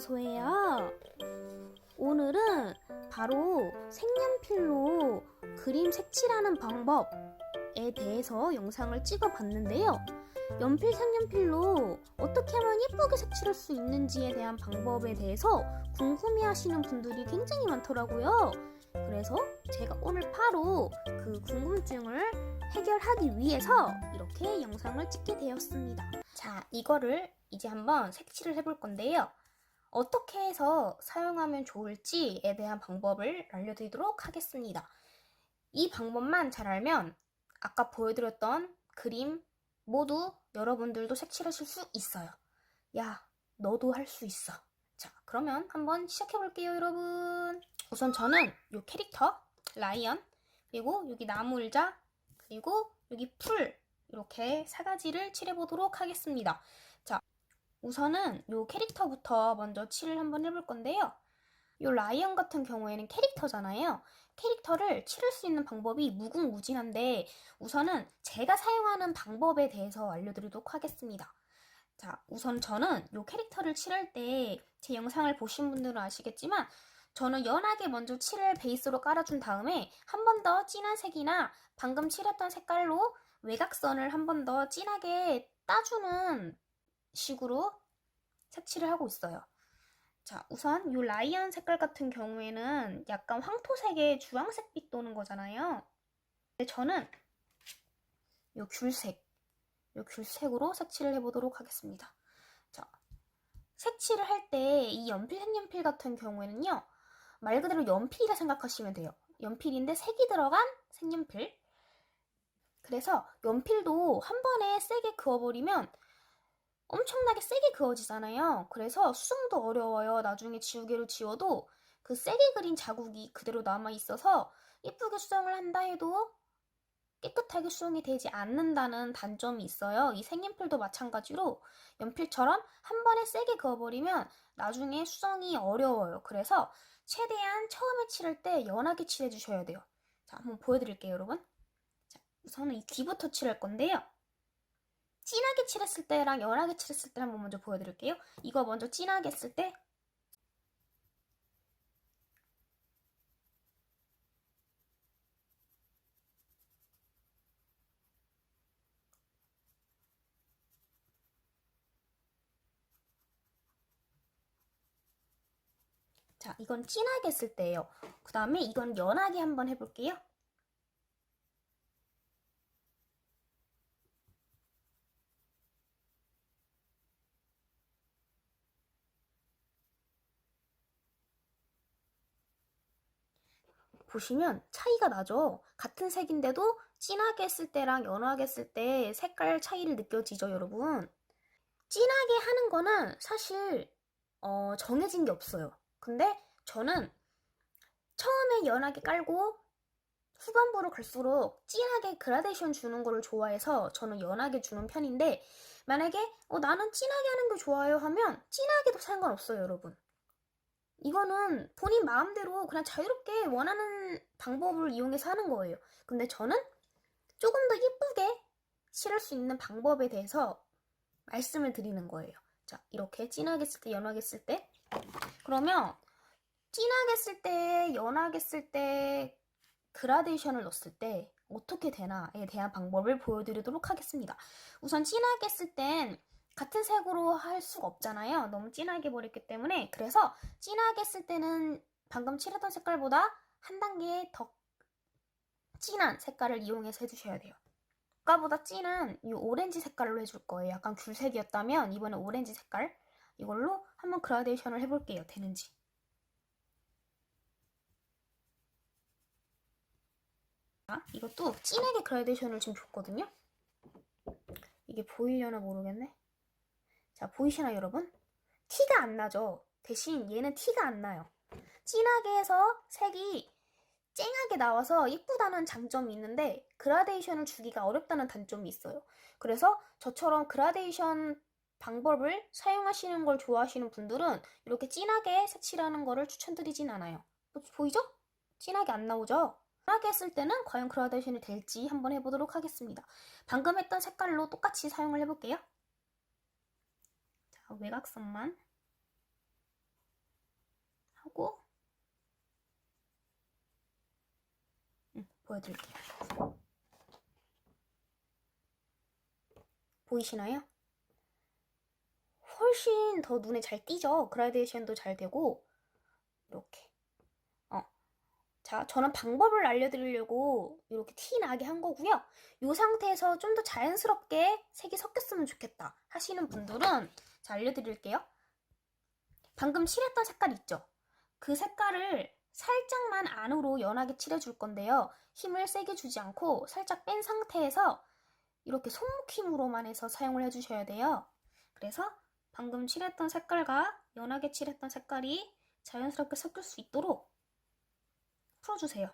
어서오세요. 오늘은 바로 색연필로 그림 색칠하는 방법에 대해서 영상을 찍어봤는데요. 연필 색연필로 어떻게 하면 예쁘게 색칠할 수 있는지에 대한 방법에 대해서 궁금해하시는 분들이 굉장히 많더라고요. 그래서 제가 오늘 바로 그 궁금증을 해결하기 위해서 이렇게 영상을 찍게 되었습니다. 자, 이거를 이제 한번 색칠을 해볼 건데요. 어떻게 해서 사용하면 좋을지에 대한 방법을 알려드리도록 하겠습니다. 이 방법만 잘 알면 아까 보여드렸던 그림 모두 여러분들도 색칠하실 수 있어요. 야, 너도 할 수 있어. 자, 그러면 한번 시작해볼게요, 여러분. 우선 저는 이 캐릭터, 라이언, 그리고 여기 나무의자, 그리고 여기 풀, 이렇게 4가지를 칠해보도록 하겠습니다. 자, 우선은 이 캐릭터부터 먼저 칠을 한번 해볼 건데요. 이 라이언 같은 경우에는 캐릭터잖아요. 캐릭터를 칠할 수 있는 방법이 무궁무진한데 우선은 제가 사용하는 방법에 대해서 알려드리도록 하겠습니다. 자, 우선 저는 이 캐릭터를 칠할 때 제 영상을 보신 분들은 아시겠지만 저는 연하게 먼저 칠을 베이스로 깔아준 다음에 한 번 더 진한 색이나 방금 칠했던 색깔로 외곽선을 한 번 더 진하게 따주는 식으로 색칠을 하고 있어요. 자, 우선 이 라이언 색깔 같은 경우에는 약간 황토색의 주황색빛 도는 거잖아요. 근데 저는 이 귤색으로 색칠을 해보도록 하겠습니다. 자, 색칠을 할 때 이 연필, 색연필 같은 경우에는요, 말 그대로 연필이라 생각하시면 돼요. 연필인데 색이 들어간 색연필. 그래서 연필도 한 번에 세게 그어버리면 엄청나게 세게 그어지잖아요. 그래서 수정도 어려워요. 나중에 지우개로 지워도 그 세게 그린 자국이 그대로 남아있어서 예쁘게 수정을 한다 해도 깨끗하게 수정이 되지 않는다는 단점이 있어요. 이 색연필도 마찬가지로 연필처럼 한 번에 세게 그어버리면 나중에 수정이 어려워요. 그래서 최대한 처음에 칠할 때 연하게 칠해주셔야 돼요. 자, 한번 보여드릴게요, 여러분. 자, 우선은 이 귀부터 칠할 건데요. 진하게 칠했을 때랑 연하게 칠했을 때 한번 먼저 보여드릴게요. 이거 먼저 진하게 했을 때 자, 이건 진하게 했을 때예요. 그 다음에 이건 연하게 한번 해볼게요. 보시면 차이가 나죠? 같은 색인데도 진하게 했을 때랑 연하게 했을 때 색깔 차이를 느껴지죠, 여러분? 진하게 하는 거는 사실 정해진 게 없어요. 근데 저는 처음에 연하게 깔고 후반부로 갈수록 진하게 그라데이션 주는 거를 좋아해서 저는 연하게 주는 편인데 만약에 나는 진하게 하는 게 좋아요 하면 진하게도 상관없어요, 여러분. 이거는 본인 마음대로 그냥 자유롭게 원하는 방법을 이용해서 하는 거예요. 근데 저는 조금 더 예쁘게 칠할 수 있는 방법에 대해서 말씀을 드리는 거예요. 자, 이렇게 진하게 쓸 때, 연하게 쓸 때. 그러면 진하게 쓸 때, 연하게 쓸 때, 그라데이션을 넣었을 때 어떻게 되나에 대한 방법을 보여드리도록 하겠습니다. 우선 진하게 쓸 땐 같은 색으로 할 수가 없잖아요. 너무 진하게 버렸기 때문에. 그래서 진하게 쓸 때는 방금 칠했던 색깔보다 한 단계 더 진한 색깔을 이용해서 해주셔야 돼요. 아까보다 진한 이 오렌지 색깔로 해줄 거예요. 약간 귤색이었다면 이번에 오렌지 색깔 이걸로 한번 그라데이션을 해볼게요. 되는지. 이것도 진하게 그라데이션을 지금 줬거든요. 이게 보이려나 모르겠네. 자, 보이시나요, 여러분? 티가 안 나죠? 대신 얘는 티가 안 나요. 진하게 해서 색이 쨍하게 나와서 예쁘다는 장점이 있는데 그라데이션을 주기가 어렵다는 단점이 있어요. 그래서 저처럼 그라데이션 방법을 사용하시는 걸 좋아하시는 분들은 이렇게 진하게 색칠하는 거를 추천드리진 않아요. 보이죠? 진하게 안 나오죠? 진하게 했을 때는 과연 그라데이션이 될지 한번 해보도록 하겠습니다. 방금 했던 색깔로 똑같이 사용을 해볼게요. 자, 외곽선만. 하고 보여드릴게요. 보이시나요? 훨씬 더 눈에 잘 띄죠? 그라데이션도 잘 되고 이렇게. 자, 저는 방법을 알려드리려고 이렇게 티 나게 한 거고요. 이 상태에서 좀 더 자연스럽게 색이 섞였으면 좋겠다 하시는 분들은 자, 알려드릴게요. 방금 칠했던 색깔 있죠? 그 색깔을 살짝만 안으로 연하게 칠해줄 건데요. 힘을 세게 주지 않고 살짝 뺀 상태에서 이렇게 손목 힘으로만 해서 사용을 해주셔야 돼요. 그래서 방금 칠했던 색깔과 연하게 칠했던 색깔이 자연스럽게 섞일 수 있도록 풀어주세요.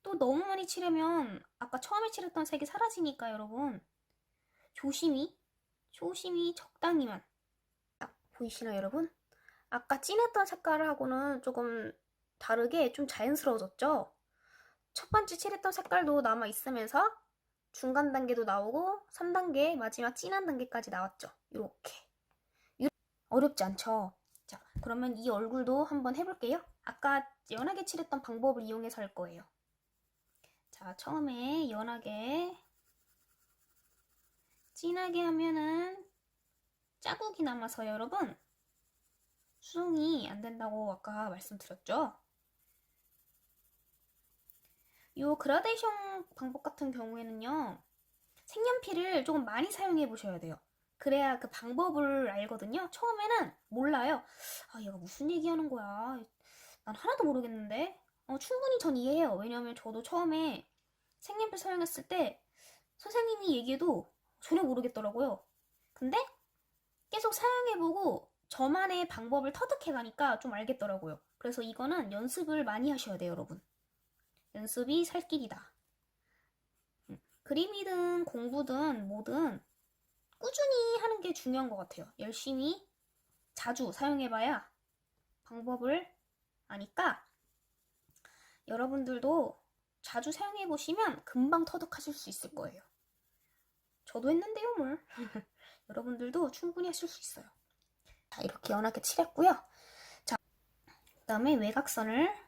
또 너무 많이 칠하면 아까 처음에 칠했던 색이 사라지니까 여러분 조심히 적당히만. 딱 보이시나요 여러분? 아까 진했던 색깔하고는 조금 다르게 좀 자연스러워졌죠? 첫 번째 칠했던 색깔도 남아있으면서 중간 단계도 나오고 3단계 마지막 진한 단계까지 나왔죠. 이렇게 어렵지 않죠? 자, 그러면 이 얼굴도 한번 해볼게요. 아까 연하게 칠했던 방법을 이용해서 할 거예요. 자, 처음에 연하게 진하게 하면은 자국이 남아서 여러분 수정이 안 된다고 아까 말씀드렸죠? 요 그라데이션 방법 같은 경우에는요, 색연필을 조금 많이 사용해 보셔야 돼요. 그래야 그 방법을 알거든요. 처음에는 몰라요. 아, 얘가 무슨 얘기하는 거야. 난 하나도 모르겠는데. 충분히 전 이해해요. 왜냐면 저도 처음에 색연필 사용했을 때 선생님이 얘기해도 전혀 모르겠더라고요. 근데 계속 사용해보고 저만의 방법을 터득해가니까 좀 알겠더라고요. 그래서 이거는 연습을 많이 하셔야 돼요, 여러분. 연습이 살 길이다. 그림이든 공부든 뭐든 꾸준히 하는 게 중요한 것 같아요. 열심히 자주 사용해봐야 방법을 아니까 여러분들도 자주 사용해보시면 금방 터득하실 수 있을 거예요. 저도 했는데요, 뭘. 여러분들도 충분히 하실 수 있어요. 자, 이렇게 연하게 칠했고요. 자, 그 다음에 외곽선을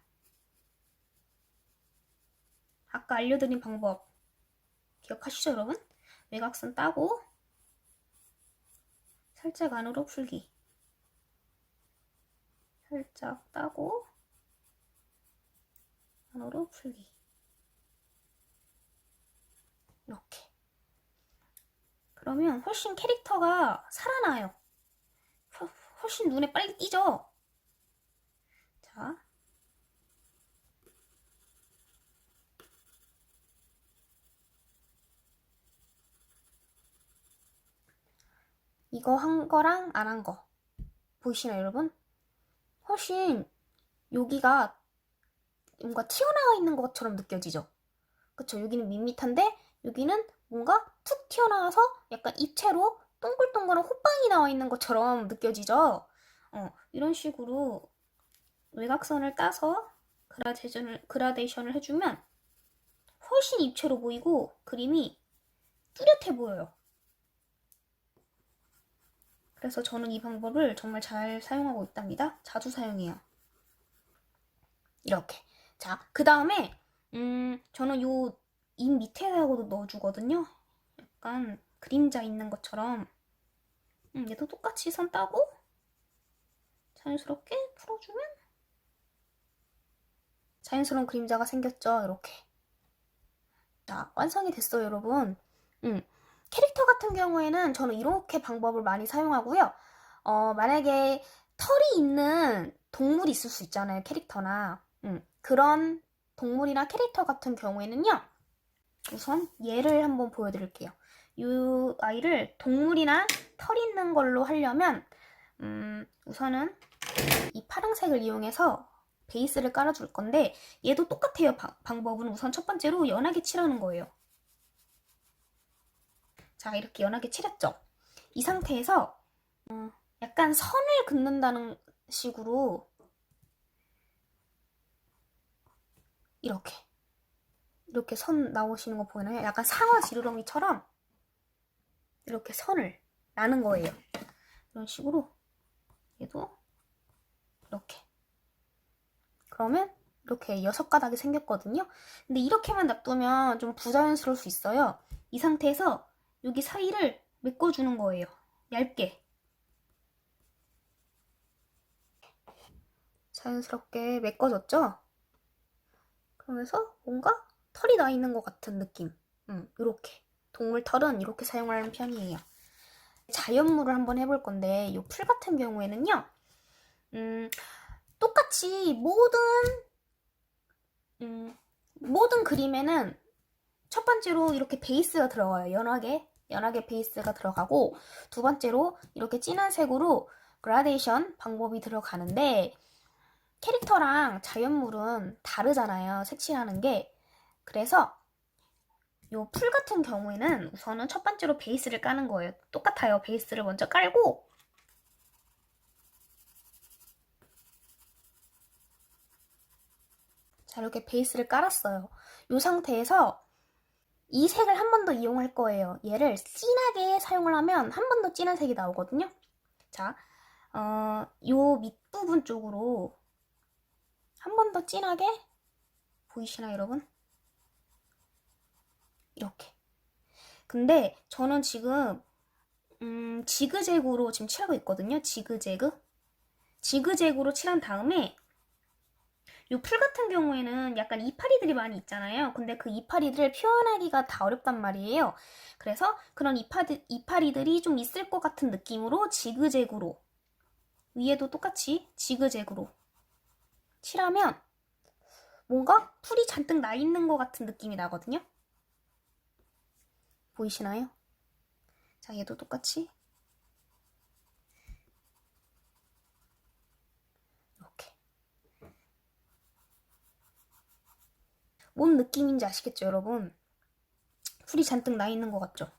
아까 알려드린 방법 기억하시죠, 여러분? 외곽선 따고 살짝 안으로 풀기. 살짝 따고 안으로 풀기. 이렇게. 그러면 훨씬 캐릭터가 살아나요. 훨씬 눈에 빨리 띄죠? 자. 이거 한 거랑 안 한 거. 보이시나요, 여러분? 훨씬 여기가 뭔가 튀어나와 있는 것처럼 느껴지죠? 그쵸? 여기는 밋밋한데 여기는 뭔가 툭 튀어나와서 약간 입체로 동글동글한 호빵이 나와 있는 것처럼 느껴지죠? 이런 식으로 외곽선을 따서 그라데이션을 해주면 훨씬 입체로 보이고 그림이 뚜렷해 보여요. 그래서 저는 이 방법을 정말 잘 사용하고 있답니다. 자주 사용해요. 이렇게. 자, 그 다음에 저는 요 입 밑에다가도 넣어주거든요. 약간 그림자 있는 것처럼. 얘도 똑같이 선 따고 자연스럽게 풀어주면 자연스러운 그림자가 생겼죠. 이렇게. 자, 완성이 됐어요, 여러분. 캐릭터 같은 경우에는 저는 이렇게 방법을 많이 사용하고요. 만약에 털이 있는 동물이 있을 수 있잖아요, 캐릭터나. 그런 동물이나 캐릭터 같은 경우에는요. 우선 얘를 한번 보여드릴게요. 이 아이를 동물이나 털 있는 걸로 하려면 우선은 이 파란색을 이용해서 베이스를 깔아줄 건데 얘도 똑같아요. 방법은 우선 첫 번째로 연하게 칠하는 거예요. 자, 이렇게 연하게 칠했죠? 이 상태에서 약간 선을 긋는다는 식으로 이렇게 선 나오시는 거 보이나요? 약간 상어 지느러미처럼 이렇게 선을 나는 거예요. 이런 식으로 얘도 이렇게. 그러면 이렇게 6가닥이 생겼거든요. 근데 이렇게만 놔두면 좀 부자연스러울 수 있어요. 이 상태에서 여기 사이를 메꿔주는 거예요. 얇게. 자연스럽게 메꿔졌죠? 그러면서 뭔가 털이 나 있는 것 같은 느낌. 이렇게. 동물 털은 이렇게 사용하는 편이에요. 자연물을 한번 해볼 건데 이 풀 같은 경우에는요. 똑같이 모든 그림에는 첫 번째로 이렇게 베이스가 들어가요. 연하게 베이스가 들어가고, 두 번째로 이렇게 진한 색으로 그라데이션 방법이 들어가는데, 캐릭터랑 자연물은 다르잖아요. 색칠하는 게. 그래서 요 풀 같은 경우에는 우선은 첫 번째로 베이스를 까는 거예요. 똑같아요. 베이스를 먼저 깔고, 자, 이렇게 베이스를 깔았어요. 이 상태에서 이 색을 한 번 더 이용할 거예요. 얘를 진하게 사용을 하면 한 번 더 진한 색이 나오거든요. 자, 요 밑부분 쪽으로 한 번 더 진하게 보이시나요, 여러분? 이렇게. 근데 저는 지금 지그재그로 지금 칠하고 있거든요. 지그재그로 칠한 다음에 요 풀 같은 경우에는 약간 이파리들이 많이 있잖아요. 근데 그 이파리들을 표현하기가 다 어렵단 말이에요. 그래서 그런 이파리들이 좀 있을 것 같은 느낌으로 지그재그로, 위에도 똑같이 지그재그로 칠하면 뭔가 풀이 잔뜩 나 있는 것 같은 느낌이 나거든요. 보이시나요? 자, 얘도 똑같이 이렇게. 뭔 느낌인지 아시겠죠, 여러분? 풀이 잔뜩 나 있는 것 같죠?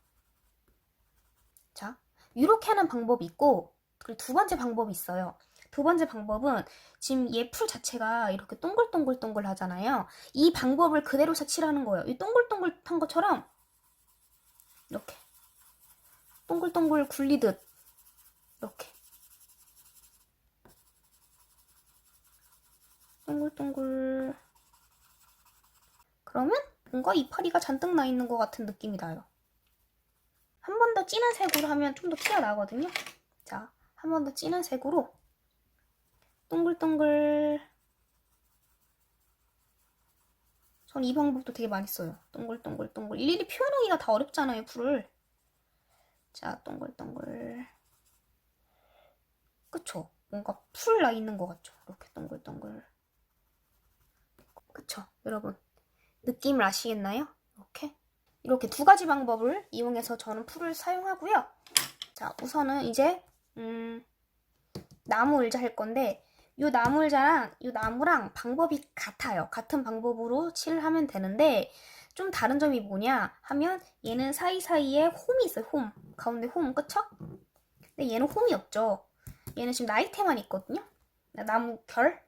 자, 이렇게 하는 방법이 있고, 그리고 두 번째 방법이 있어요. 두 번째 방법은 지금 얘 풀 자체가 이렇게 동글동글 하잖아요. 이 방법을 그대로 색칠하는 거예요. 이 동글동글한 것처럼 이렇게 동글동글 굴리듯 이렇게 동글동글. 그러면 뭔가 이파리가 잔뜩 나 있는 것 같은 느낌이 나요. 한 번 더 진한 색으로 하면 좀 더 튀어나거든요. 자, 한 번 더 진한 색으로 동글동글. 전 이 방법도 되게 많이 써요. 동글동글. 일일이 표현하기가 다 어렵잖아요, 풀을. 자, 동글동글. 그쵸? 뭔가 풀 나 있는 것 같죠? 이렇게 동글동글. 그쵸? 여러분, 느낌을 아시겠나요? 이렇게 두 가지 방법을 이용해서 저는 풀을 사용하고요. 자, 우선은 이제 나무 의자 할 건데, 요 나무 의자랑 요 나무랑 방법이 같아요. 같은 방법으로 칠을 하면 되는데, 좀 다른 점이 뭐냐 하면 얘는 사이사이에 홈이 있어요. 홈. 가운데 홈, 그쵸? 근데 얘는 홈이 없죠. 얘는 지금 나이테만 있거든요. 나무 결.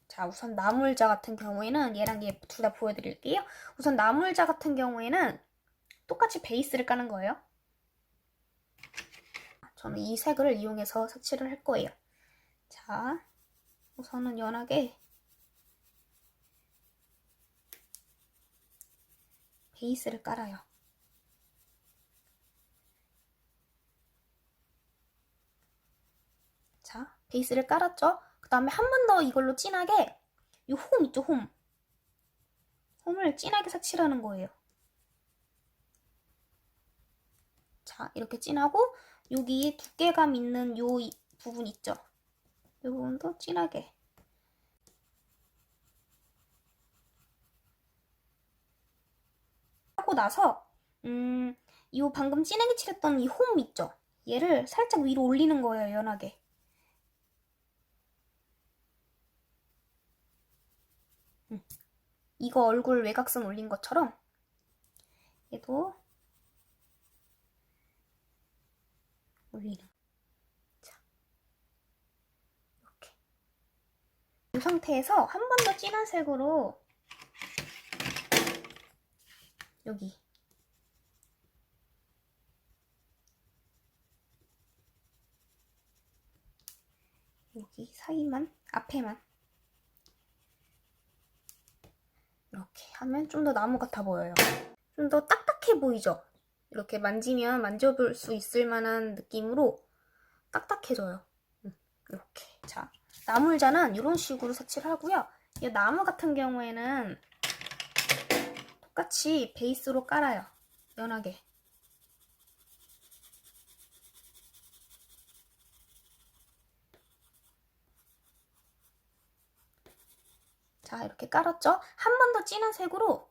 자, 우선 나무 의자 같은 경우에는 얘랑 얘 둘 다 보여드릴게요. 우선 나무 의자 같은 경우에는 똑같이 베이스를 까는 거예요. 저는 이 색을 이용해서 색칠을 할 거예요. 자, 우선은 연하게 베이스를 깔아요. 자, 베이스를 깔았죠? 그 다음에 한 번 더 이걸로 진하게 이 홈 있죠, 홈. 홈을 진하게 색칠하는 거예요. 자, 이렇게 진하고 여기 두께감 있는 요 부분 있죠? 이 부분도 진하게. 하고 나서 이 방금 진하게 칠했던 이 홈 있죠? 얘를 살짝 위로 올리는 거예요, 연하게. 이거 얼굴 외곽선 올린 것처럼 얘도 올리는. 자, 이렇게. 이 상태에서 한 번 더 진한 색으로 여기 여기 사이만, 앞에만 이렇게 하면 좀 더 나무 같아 보여요. 좀 더 딱딱해 보이죠? 이렇게 만지면 만져볼 수 있을 만한 느낌으로 딱딱해져요. 이렇게. 자, 나물자는 이런 식으로 색칠을 하고요. 이 나무 같은 경우에는 똑같이 베이스로 깔아요. 연하게. 자, 이렇게 깔았죠? 한 번 더 진한 색으로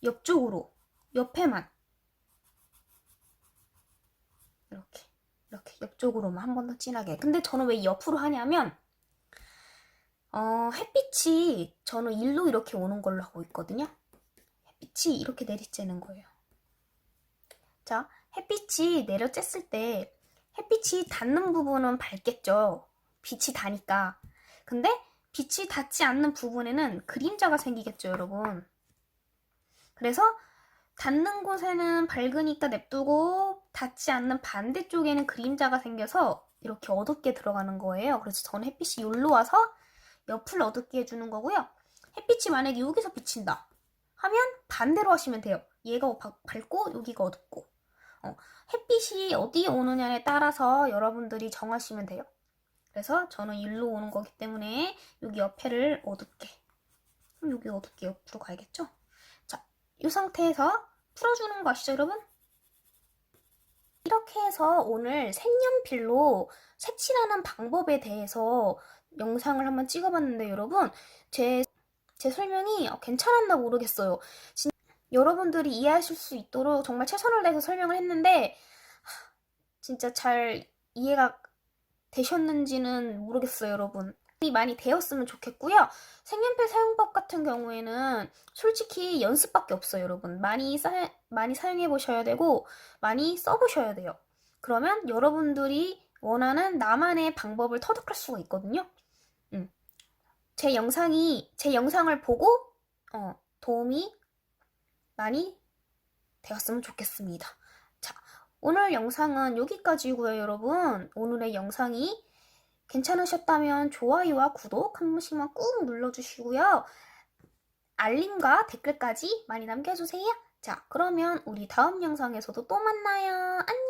옆쪽으로, 옆에만 이렇게 옆쪽으로만 한 번 더 진하게. 근데 저는 왜 옆으로 하냐면 햇빛이 저는 일로 이렇게 오는 걸로 하고 있거든요. 햇빛이 이렇게 내리쬐는 거예요. 자, 햇빛이 내려쬐을 때 햇빛이 닿는 부분은 밝겠죠. 빛이 닿으니까. 근데 빛이 닿지 않는 부분에는 그림자가 생기겠죠, 여러분. 그래서 닿는 곳에는 밝으니까 냅두고 닿지 않는 반대쪽에는 그림자가 생겨서 이렇게 어둡게 들어가는 거예요. 그래서 저는 햇빛이 여기로 와서 옆을 어둡게 해주는 거고요. 햇빛이 만약에 여기서 비친다 하면 반대로 하시면 돼요. 얘가 밝고 여기가 어둡고. 햇빛이 어디에 오느냐에 따라서 여러분들이 정하시면 돼요. 그래서 저는 일로 오는 거기 때문에 여기 옆에를 어둡게. 그럼 여기 어둡게 옆으로 가야겠죠? 자, 이 상태에서 풀어주는 거 아시죠, 여러분? 이렇게 해서 오늘 색연필로 색칠하는 방법에 대해서 영상을 한번 찍어봤는데 여러분, 제 설명이 괜찮았나 모르겠어요. 여러분들이 이해하실 수 있도록 정말 최선을 다해서 설명을 했는데 진짜 잘 이해가 되셨는지는 모르겠어요, 여러분. 많이 되었으면 좋겠고요. 색연필 사용법 같은 경우에는 솔직히 연습밖에 없어요, 여러분. 많이 사용해 보셔야 되고 많이 써보셔야 돼요. 그러면 여러분들이 원하는 나만의 방법을 터득할 수가 있거든요. 제 영상을 보고 도움이 많이 되었으면 좋겠습니다. 자, 오늘 영상은 여기까지고요, 여러분. 오늘의 영상이 괜찮으셨다면 좋아요와 구독 한 번씩만 꾹 눌러주시고요. 알림과 댓글까지 많이 남겨주세요. 자, 그러면 우리 다음 영상에서도 또 만나요. 안녕!